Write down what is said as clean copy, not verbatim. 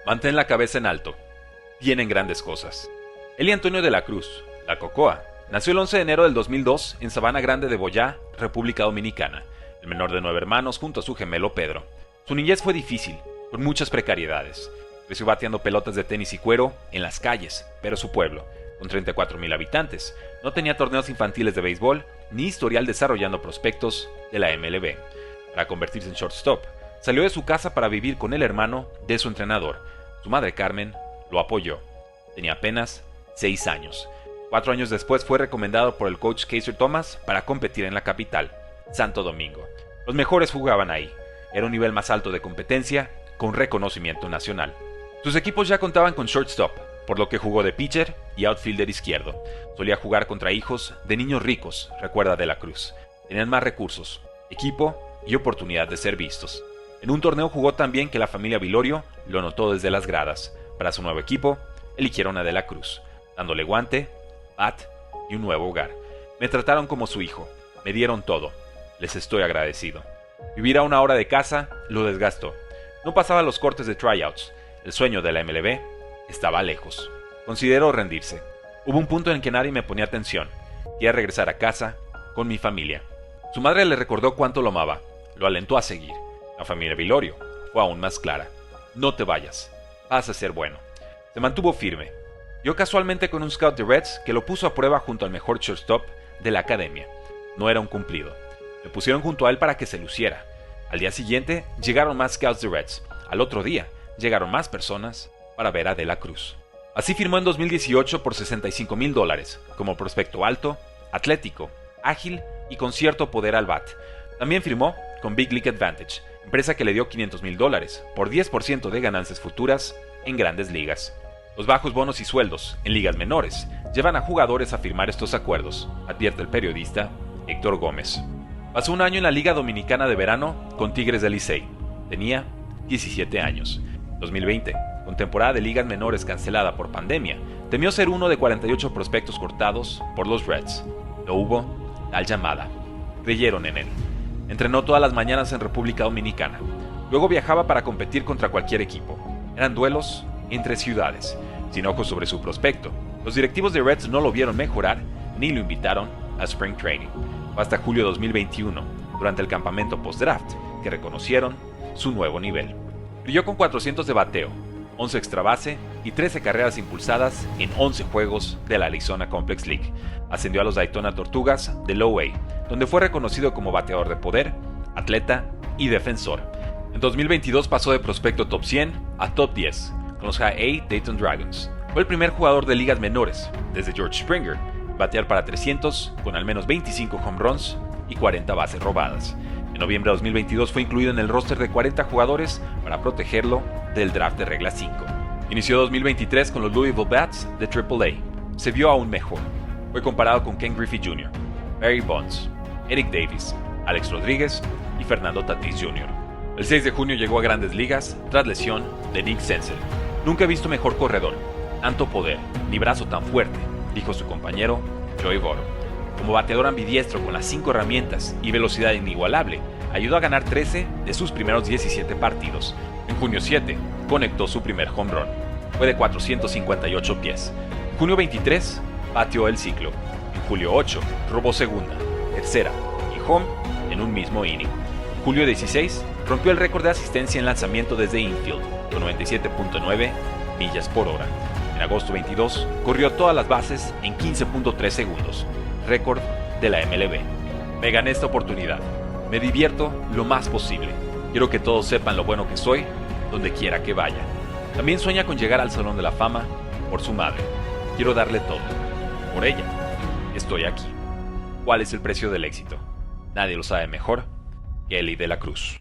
Mantén la cabeza en alto. Vienen grandes cosas. Eli Antonio de la Cruz, la Cocoa, nació el 11 de enero del 2002 en Sabana Grande de Boyá, República Dominicana, el menor de 9 hermanos junto a su gemelo Pedro. Su niñez fue difícil, con muchas precariedades. Creció bateando pelotas de tenis y cuero en las calles, pero su pueblo, con 34,000 habitantes, no tenía torneos infantiles de béisbol ni historial desarrollando prospectos de la MLB. Para convertirse en shortstop, salió de su casa para vivir con el hermano de su entrenador. Su madre Carmen lo apoyó. Tenía apenas 6 años. 4 años después fue recomendado por el coach Casey Thomas para competir en la capital, Santo Domingo. Los mejores jugaban ahí. Era un nivel más alto de competencia, con reconocimiento nacional. Sus equipos ya contaban con shortstop, por lo que jugó de pitcher y outfielder izquierdo. Solía jugar contra hijos de niños ricos, recuerda De la Cruz. Tenían más recursos, equipo y oportunidad de ser vistos. En un torneo jugó tan bien que la familia Vilorio lo notó desde las gradas. Para su nuevo equipo, eligieron a De la Cruz, dándole guante, bat y un nuevo hogar. Me trataron como su hijo, me dieron todo. Les estoy agradecido. Vivir a 1 hora de casa lo desgastó. No pasaba los cortes de tryouts. El sueño de la MLB estaba lejos. Consideró rendirse. Hubo un punto en que nadie me ponía atención. Quería regresar a casa con mi familia. Su madre le recordó cuánto lo amaba. Lo alentó a seguir. La familia Vilorio fue aún más clara. No te vayas. Vas a ser bueno. Se mantuvo firme. Dio casualmente con un scout de Reds que lo puso a prueba junto al mejor shortstop de la academia. No era un cumplido. Le pusieron junto a él para que se luciera. Al día siguiente llegaron más scouts de Reds. Al otro día llegaron más personas para ver a De la Cruz. Así firmó en 2018 por $65,000 como prospecto alto, atlético, ágil y con cierto poder al bat. También firmó con Big League Advantage, empresa que le dio $500,000 por 10% de ganancias futuras en grandes ligas. Los bajos bonos y sueldos en ligas menores llevan a jugadores a firmar estos acuerdos, advierte el periodista Héctor Gómez. Pasó un año en la Liga Dominicana de Verano con Tigres del Licey. Tenía 17 años. 2020, con temporada de ligas menores cancelada por pandemia, temió ser uno de 48 prospectos cortados por los Reds. No hubo tal llamada. Creyeron en él. Entrenó todas las mañanas en República Dominicana. Luego viajaba para competir contra cualquier equipo. Eran duelos entre ciudades, sin ojos sobre su prospecto. Los directivos de Reds no lo vieron mejorar ni lo invitaron a Spring Training. Fue hasta julio de 2021, durante el campamento post-draft, que reconocieron su nuevo nivel. Brilló con 400 de bateo, 11 extra base y 13 carreras impulsadas en 11 juegos de la Arizona Complex League. Ascendió a los Daytona Tortugas de Low A, donde fue reconocido como bateador de poder, atleta y defensor. En 2022 pasó de prospecto top 100 a top 10 con los High A Dayton Dragons. Fue el primer jugador de ligas menores, desde George Springer, batear para 300 con al menos 25 home runs y 40 bases robadas. En noviembre de 2022 fue incluido en el roster de 40 jugadores para protegerlo del draft de regla 5. Inició 2023 con los Louisville Bats de AAA. Se vio aún mejor. Fue comparado con Ken Griffey Jr., Barry Bonds, Eric Davis, Alex Rodríguez y Fernando Tatis Jr. El 6 de junio llegó a Grandes Ligas tras lesión de Nick Senzel. Nunca he visto mejor corredor, tanto poder, ni brazo tan fuerte, dijo su compañero Joey Votto. Como bateador ambidiestro con las 5 herramientas y velocidad inigualable, ayudó a ganar 13 de sus primeros 17 partidos. En junio 7, conectó su primer home run. Fue de 458 pies. En junio 23, bateó el ciclo. En julio 8, robó segunda, tercera y home en un mismo inning. En julio 16, rompió el récord de asistencia en lanzamiento desde infield, con 97.9 millas por hora. En agosto 22, corrió todas las bases en 15.3 segundos, récord de la MLB. Me gané esta oportunidad. Me divierto lo más posible. Quiero que todos sepan lo bueno que soy, donde quiera que vaya. También sueña con llegar al Salón de la Fama por su madre. Quiero darle todo. Por ella, estoy aquí. ¿Cuál es el precio del éxito? Nadie lo sabe mejor que Eli De la Cruz.